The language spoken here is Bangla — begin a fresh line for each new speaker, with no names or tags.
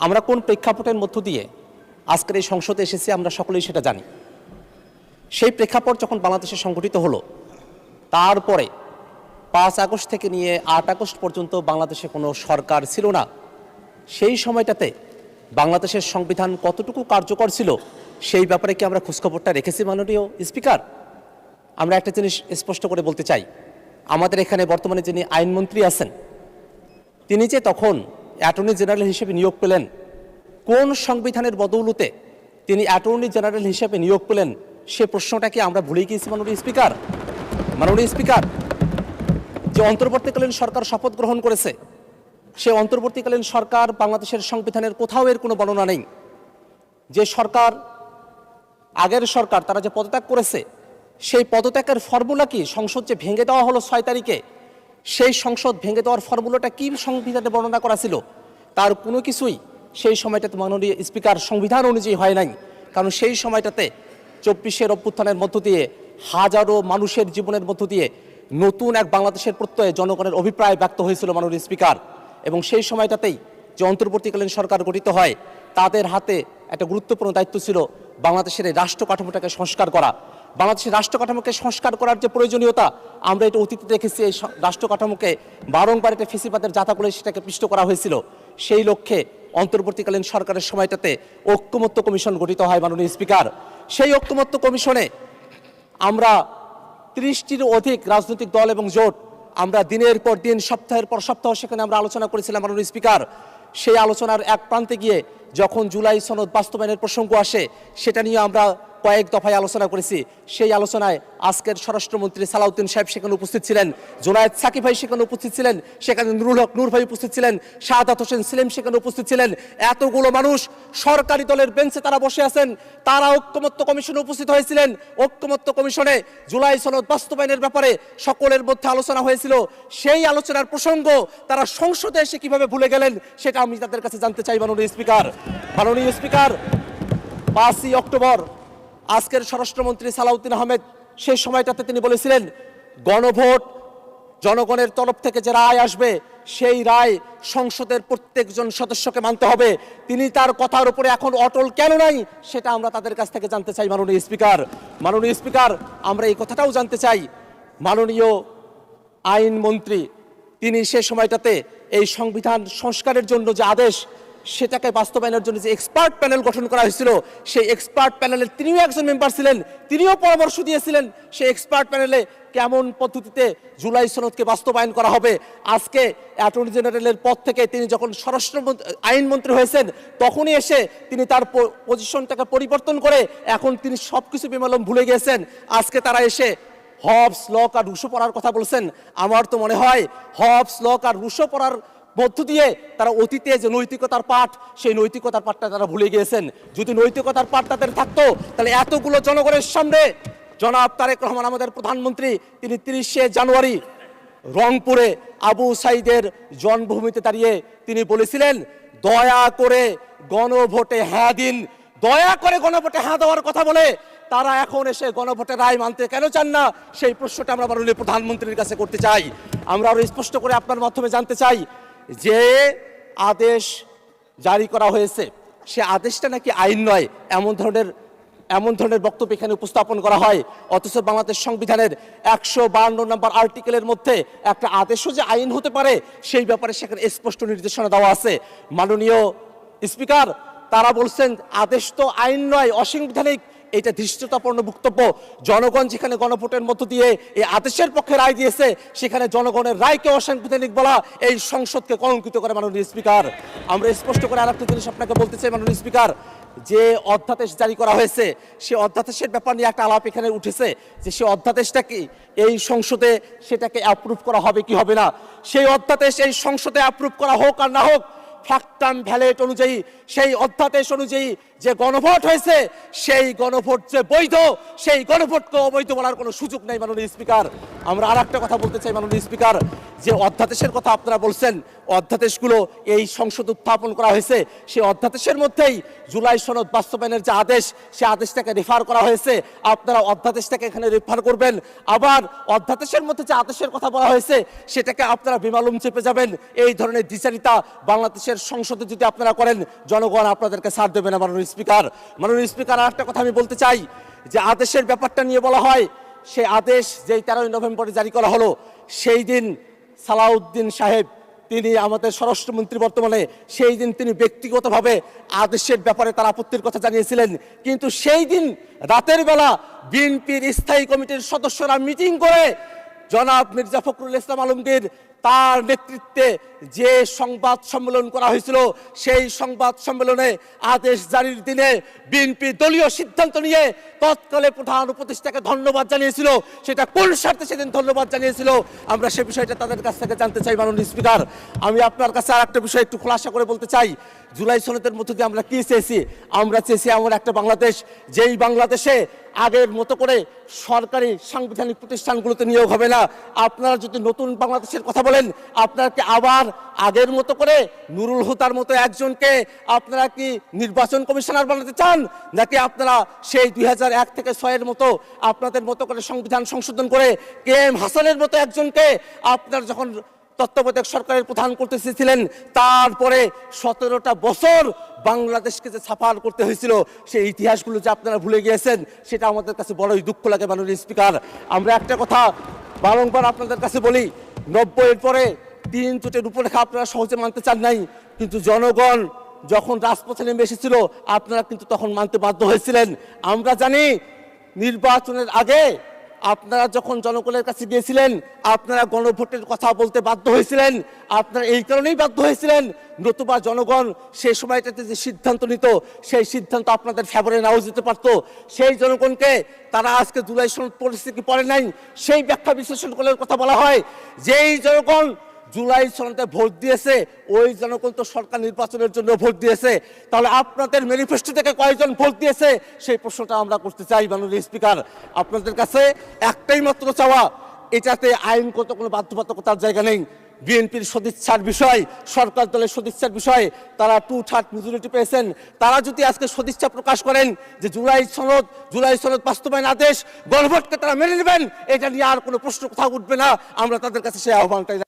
আমরা কোন প্রেক্ষাপটের মধ্য দিয়ে আজকের এই সংসদে এসেছি আমরা সকলেই সেটা জানি। সেই প্রেক্ষাপট যখন বাংলাদেশে সংগঠিত হলো, তারপরে 5 আগস্ট থেকে নিয়ে 8 আগস্ট পর্যন্ত বাংলাদেশে কোনো সরকার ছিল না। সেই সময়টাতে বাংলাদেশের সংবিধান কতটুকু কার্যকর ছিল সেই ব্যাপারে কি আমরা খোঁজখবরটা রেখেছি মাননীয় স্পিকার? আমরা একটা জিনিস স্পষ্ট করে বলতে চাই, আমাদের এখানে বর্তমানে যিনি আইনমন্ত্রী আছেন তিনি যে তখন অ্যাটর্নি জেনারেল হিসেবে নিয়োগ পেলেন, কোন সংবিধানের বদৌলতে তিনি অ্যাটর্নি জেনারেল হিসেবে নিয়োগ পেলেন সে প্রশ্নটা কি আমরা ভুলে গিয়েছি মাননীয় স্পিকার? মাননীয় স্পিকার, যে অন্তর্বর্তীকালীন সরকার শপথ গ্রহণ করেছে সে অন্তর্বর্তীকালীন সরকার বাংলাদেশের সংবিধানের কোথাও এর কোনো বর্ণনা নেই। যে সরকার আগের সরকার তারা যে পদত্যাগ করেছে সেই পদত্যাগের ফর্মুলা কি, সংসদ যে ভেঙে দেওয়া হলো 6 তারিখে, সেই সংসদ ভেঙে দেওয়ার ফর্মুলাটা কি সংবিধানে বর্ণনা করা ছিল তার কোনো কিছুই সেই সময়টাতে মাননীয় স্পিকার সংবিধান অনুযায়ী হয় নাই। কারণ সেই সময়টাতে 24-এর অভ্যুত্থানের মধ্য দিয়ে হাজারো মানুষের জীবনের মধ্য দিয়ে নতুন এক বাংলাদেশের প্রত্যয়ে জনগণের অভিপ্রায় ব্যক্ত হয়েছিল মাননীয় স্পিকার। এবং সেই সময়টাতেই যে অন্তর্বর্তীকালীন সরকার গঠিত হয় তাদের হাতে একটা গুরুত্বপূর্ণ দায়িত্ব ছিল বাংলাদেশের এই রাষ্ট্র কাঠামোটাকে সংস্কার করা। বাংলাদেশের রাষ্ট্র কাঠামোকে সংস্কার করার যে প্রয়োজনীয়তা আমরা এটা অতীতে দেখেছি, এই রাষ্ট্র কাঠামোকে বারংবার এটা ফেসিবাদের জাতা করে সেটাকে পিষ্ট করা হয়েছিল। সেই লক্ষ্যে অন্তর্বর্তীকালীন সরকারের সময়টাতে ঐক্যমত্য কমিশন গঠিত হয় মাননীয় স্পিকার। সেই ঐক্যমত্য কমিশনে আমরা 30টির অধিক রাজনৈতিক দল এবং জোট আমরা দিনের পর দিন সপ্তাহের পর সপ্তাহ সেখানে আমরা আলোচনা করেছিলাম মাননীয় স্পিকার। সেই আলোচনার এক প্রান্তে গিয়ে যখন জুলাই সনদ বাস্তবায়নের প্রসঙ্গ আসে সেটা নিয়ে আমরা কয়েক দফায় আলোচনা করেছি। সেই আলোচনায় আজকের স্বরাষ্ট্রমন্ত্রী সালাউদ্দিন সাহেব সেখানে উপস্থিত ছিলেন, জোনায়েদ সাকিব ভাই সেখানে উপস্থিত ছিলেন, সেখানে নুরুল হক নূর ভাই উপস্থিত ছিলেন, শাহাদাত হোসেন সেলিম সেখানে উপস্থিত ছিলেন। এতগুলো মানুষ সরকারি দলের বেঞ্চে তারা বসে আছেন, তারা ঐক্যমত্য কমিশনে উপস্থিত হয়েছিলেন। ঐক্যমত্য কমিশনে জুলাই সনদ বাস্তবায়নের ব্যাপারে সকলের মধ্যে আলোচনা হয়েছিল। সেই আলোচনার প্রসঙ্গ তারা সংসদে এসে কিভাবে ভুলে গেলেন সেটা আমি তাদের কাছে জানতে চাই মাননীয় স্পিকার। মাননীয় স্পিকার, 5ই অক্টোবর আজকের স্বরাষ্ট্রমন্ত্রী সালাউদ্দিন আহমেদ সেই সময়টাতে তিনি বলেছিলেন গণভোট, জনগণের তরফ থেকে যে রায় আসবে সেই রায় সংসদের প্রত্যেকজন সদস্যকে মানতে হবে। তিনি তার কথার উপরে এখন অটল কেন নাই সেটা আমরা তাদের কাছ থেকে জানতে চাই মাননীয় স্পিকার। মাননীয় স্পিকার, আমরা এই কথাটাও জানতে চাই মাননীয় আইনমন্ত্রী তিনি সে সময়টাতে এই সংবিধান সংস্কারের জন্য যে আদেশ সেটাকে বাস্তবায়নের জন্য যে এক্সপার্ট প্যানেল গঠন করা হয়েছিল সেই এক্সপার্ট প্যানেলের তিনিও একজন মেম্বার ছিলেন, তিনিও পরামর্শ দিয়েছিলেন সেই এক্সপার্ট প্যানেলে কেমন পদ্ধতিতে জুলাই সনদকে বাস্তবায়ন করা হবে। আজকে অ্যাটর্নি জেনারেলের পদ থেকে তিনি যখন আইনমন্ত্রী হয়েছেন তখনই এসে তিনি তার পজিশনটাকে পরিবর্তন করে এখন তিনি সব কিছু বেমালুম ভুলে গিয়েছেন। আজকে তারা এসে হবস, লক আর রুশো পড়ার কথা বলছেন। আমার তো মনে হয় হবস, লক আর রুশো পড়ার মধ্য দিয়ে তারা অতীতে যে নৈতিকতার পাঠ সেই নৈতিকতার পাঠটা তারা ভুলে গিয়েছেন। যদি নৈতিকতার পাঠ তাদের থাকতো তাহলে এতগুলো জনগণের সামনে জনাব তারেক রহমান আমাদের প্রধানমন্ত্রী তিনি 30শে জানুয়ারি রংপুরে আবু সাইদের জন্মভূমিতে দাঁড়িয়ে তিনি বলেছিলেন দয়া করে গণভোটে হ্যাঁ দিন। দয়া করে গণভোটে হ্যাঁ দেওয়ার কথা বলে তারা এখন এসে গণভোটের রায় মানতে কেন চান না সেই প্রশ্নটা আমরা মাননীয় প্রধানমন্ত্রীর কাছে করতে চাই। আমরা আরো স্পষ্ট করে আপনার মাধ্যমে জানতে চাই যে আদেশ জারি করা হয়েছে সে আদেশটা নাকি আইন নয়, এমন ধরনের বক্তব্য এখানে উপস্থাপন করা হয়। অথচ বাংলাদেশ সংবিধানের 152 নম্বর আর্টিকেলের মধ্যে একটা আদেশও যে আইন হতে পারে সেই ব্যাপারে সেখানে স্পষ্ট নির্দেশনা দেওয়া আছে। মাননীয় স্পিকার, তারা বলছেন আদেশ তো আইন নয়, অসাংবিধানিক। এটা ধৃষ্টতাপূর্ণ বক্তব্য। জনগণ যেখানে গণভোটের মধ্য দিয়ে এই আদেশের পক্ষে রায় দিয়েছে সেখানে জনগণের রায়কে অসাংবিধানিক বলা এই সংসদকে কলঙ্কিত করে মাননীয় স্পিকার। আমরা স্পষ্ট করে আরেকটা জিনিস আপনাকে বলতে চাই মাননীয় স্পিকার, যে অধ্যাদেশ জারি করা হয়েছে সে অধ্যাদেশের ব্যাপার নিয়ে একটা আলাপ এখানে উঠেছে যে সে অধ্যাদেশটা কি এই সংসদে সেটাকে অ্যাপ্রুভ করা হবে কি হবে না। সেই অধ্যাদেশ এই সংসদে অ্যাপ্রুভ করা হোক আর না হোক, ফ্যাক্টাম ভ্যালেট অনুযায়ী সেই অধ্যাদেশ অনুযায়ী যে গণভোট হয়েছে সেই গণভোট যে বৈধ সেই গণভোটকে অবৈধ বলার কোনো সুযোগ নেই মাননীয় স্পিকার। আমরা আর একটা কথা বলতে চাই মাননীয় স্পিকার, যে অধ্যাদেশের কথা আপনারা বলছেন অধ্যাদেশগুলো এই সংসদ উত্থাপন করা হয়েছে সেই অধ্যাদেশের মধ্যেই জুলাই সনদ বাস্তবায়নের যে আদেশ সে আদেশটাকে রেফার করা হয়েছে। আপনারা অধ্যাদেশটাকে এখানে রেফার করবেন, আবার অধ্যাদেশের মধ্যে যে আদেশের কথা বলা হয়েছে সেটাকে আপনারা বেমালুম চেপে যাবেন। এই ধরনের দ্বিচারিতা বাংলাদেশের বাংলাদেশের সংসদে যদি আপনারা করেন, জনগণ আপনাদেরকে ছাড় দেবে না। মাননীয় স্পিকার, মাননীয় স্পিকার, আর একটা কথা আমি বলতে চাই যে আদেশের ব্যাপারটা নিয়ে বলা হয়, সেই আদেশ যেই 13ই নভেম্বরে জারি করা হলো, সেই দিন সালাউদ্দিন সাহেব, তিনি আমাদের স্বরাষ্ট্রমন্ত্রী বর্তমানে, সেই দিন তিনি ব্যক্তিগতভাবে আদেশের ব্যাপারে তার আপত্তির কথা জানিয়েছিলেন। কিন্তু সেই দিন রাতের বেলা বিএনপির স্থায়ী কমিটির সদস্যরা মিটিং করে জনাব মির্জা ফখরুল ইসলাম আলমগীর তার নেতৃত্বে যে সংবাদ সম্মেলন করা হয়েছিল, সেই সংবাদ সম্মেলনে আদেশ জারির দিনে বিএনপি দলীয় সিদ্ধান্ত নিয়ে তৎকালে প্রধান উপদেষ্টাকে ধন্যবাদ জানিয়েছিল। সেটা কোন স্বার্থে সেদিন ধন্যবাদ জানিয়েছিল, আমরা সে বিষয়টা তাদের কাছ থেকে জানতে চাই। মাননীয় স্পিকার, আমি আপনার কাছে আর একটা বিষয় একটু খোলাসা করে বলতে চাই। জুলাই সনদের মধ্যে দিয়ে আমরা কি চেয়েছি? আমরা চেয়েছি এমন একটা বাংলাদেশ, যেই বাংলাদেশে আগের মতো করে সরকারি সাংবিধানিক প্রতিষ্ঠানগুলোতে নিয়োগ হবে না। আপনারা যদি নতুন বাংলাদেশের কথা বলেন, আপনারা কি আবার আগের মতো করে নুরুল হুদার মতো একজনকে আপনারা কি নির্বাচন কমিশনার বানাতে চান, নাকি আপনারা সেই 2001 থেকে 6 এর মতো আপনাদের মতো করে সংবিধান সংশোধন করে KM হাসানের মতো একজনকে আপনারা যখন তত্ত্বাবধায়ক সরকারের প্রধান করতে চেয়েছিলেন, তারপরে 17টা বছর বাংলাদেশকে যে সাফার করতে হয়েছিল, সেই ইতিহাসগুলো যে আপনারা ভুলে গিয়েছেন, সেটা আমাদের কাছে বড়ই দুঃখ লাগে। মাননীয় স্পিকার, আমরা একটা কথা বারংবার আপনাদের কাছে বলি, 90-এর পরে 3 জোটের রূপরেখা আপনারা সহজে মানতে চান নাই, কিন্তু জনগণ যখন রাজপথে নেমে এসেছিল, আপনারা কিন্তু তখন মানতে বাধ্য হয়েছিলেন। আমরা জানি নির্বাচনের আগে আপনারা যখন জনগণের কাছে গিয়েছিলেন, আপনারা গণভোটের কথা বলতে বাধ্য হয়েছিলেন। আপনারা এই কারণেই বাধ্য হয়েছিলেন, নতুবা জনগণ সেই সময়টাতে যে সিদ্ধান্ত নিত, সেই সিদ্ধান্ত আপনাদের ফেভারে নাও যেতে পারতো। সেই জনগণকে তারা আজকে জুলাই সনদ পরিস্থিতি পড়ে নাই, সেই ব্যাখ্যা বিশ্লেষণ করার কথা বলা হয়। যেই জনগণ জুলাই সনদে ভোট দিয়েছে, ওই জনগণ তো সরকার নির্বাচনের জন্য ভোট দিয়েছে। তাহলে আপনাদের ম্যানিফেস্টো থেকে কয়জন ভোট দিয়েছে, সেই প্রশ্নটা আমরা করতে চাই। মাননীয় স্পিকার, আপনাদের কাছে একটাই মাত্র চাওয়া, এটাতে আইনগত কোনো বাধ্যবাধকতার জায়গা নেই। বিএনপির সদিচ্ছার বিষয়, সরকার দলের সদিচ্ছার বিষয়, তারা 2/3 মেজরিটি পেয়েছেন। তারা যদি আজকে সদিচ্ছা প্রকাশ করেন যে জুলাই সনদ বাস্তবায়ন আদেশ, গণভোটকে তারা মেনে নেবেন, এটা নিয়ে আর কোনো প্রশ্ন কোথাও উঠবে না। আমরা তাদের কাছে সেই আহ্বানটাই